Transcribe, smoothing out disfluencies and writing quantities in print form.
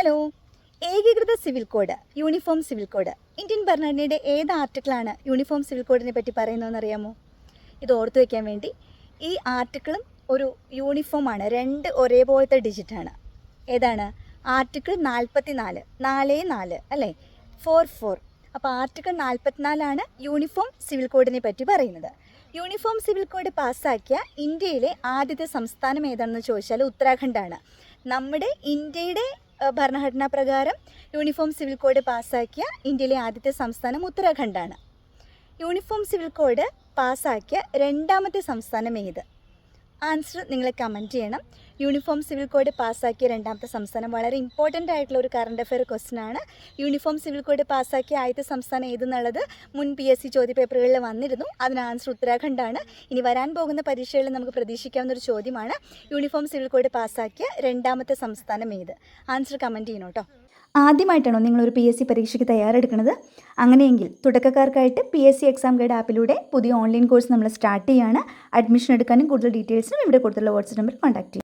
Hello. ഏകീകൃത civil code, uniform civil code. Indian ഭരണഘടനയുടെ ഏത് ആർട്ടിക്കിളാണ് യൂണിഫോം സിവിൽ കോഡിനെ പറ്റി പറയുന്നതെന്ന് അറിയാമോ? ഇത് ഓർത്തു വയ്ക്കാൻ വേണ്ടി ഈ ആർട്ടിക്കിളും ഒരു യൂണിഫോമാണ്, രണ്ട് ഒരേപോലത്തെ ഡിജിറ്റാണ്. ഏതാണ്? ആർട്ടിക്കിൾ 44, 4 അല്ലേ, 4. അപ്പോൾ ആർട്ടിക്കിൾ 44 യൂണിഫോം സിവിൽ കോഡിനെ പറ്റി പറയുന്നത്. യൂണിഫോം സിവിൽ കോഡ് പാസ്സാക്കിയ ഇന്ത്യയിലെ ആദ്യത്തെ സംസ്ഥാനം ഏതാണെന്ന് ചോദിച്ചാൽ ഉത്തരാഖണ്ഡാണ്. നമ്മുടെ ഇന്ത്യയുടെ ഭരണഘടനാ പ്രകാരം യൂണിഫോം സിവിൽ കോഡ് പാസ്സാക്കിയ ഇന്ത്യയിലെ ആദ്യത്തെ സംസ്ഥാനം ഉത്തരാഖണ്ഡാണ്. യൂണിഫോം സിവിൽ കോഡ് പാസ്സാക്കിയ രണ്ടാമത്തെ സംസ്ഥാനം ഏത്? ആൻസർ നിങ്ങൾ കമൻറ്റ് ചെയ്യണം. യൂണിഫോം സിവിൽ കോഡ് പാസ്സാക്കിയ രണ്ടാമത്തെ സംസ്ഥാനം വളരെ ഇമ്പോർട്ടൻ്റ് ആയിട്ടുള്ള ഒരു കറണ്ട് അഫെയർ ക്വസ്റ്റ്യൻ ആണ്. യൂണിഫോം സിവിൽ കോഡ് പാസ്സാക്കിയ ആദ്യത്തെ സംസ്ഥാനം ഏതെന്നുള്ളത് മുൻ PSC ചോദ്യപേപ്പറുകളിൽ വന്നിരുന്നു. അതിന് ആൻസർ ഉത്തരാഖണ്ഡാണ്. ഇനി വരാൻ പോകുന്ന പരീക്ഷകളിൽ നമുക്ക് പ്രതീക്ഷിക്കാവുന്ന ഒരു ചോദ്യമാണ്, യൂണിഫോം സിവിൽ കോഡ് പാസ്സാക്കിയ രണ്ടാമത്തെ സംസ്ഥാനം ഏത്? ആൻസർ കമൻറ്റ് ചെയ്യണം കേട്ടോ. ആദ്യമായിട്ടാണോ നിങ്ങളൊരു PSC പരീക്ഷയ്ക്ക് തയ്യാറെടുക്കുന്നത്? അങ്ങനെയെങ്കിൽ തുടക്കക്കാർക്കായിട്ട് PSC എക്സാം ഗൈഡ് ആപ്പിലൂടെ പുതിയ ഓൺലൈൻ കോഴ്സ് നമ്മൾ സ്റ്റാർട്ട് ചെയ്യുകയാണ്. അഡ്മിഷൻ എടുക്കാനും കൂടുതൽ ഡീറ്റെയിൽസിനും ഇവിടെ കൊടുത്തുള്ള വാട്സ്ആപ്പ് നമ്പർ കോൺടാക്ട് ചെയ്യുക.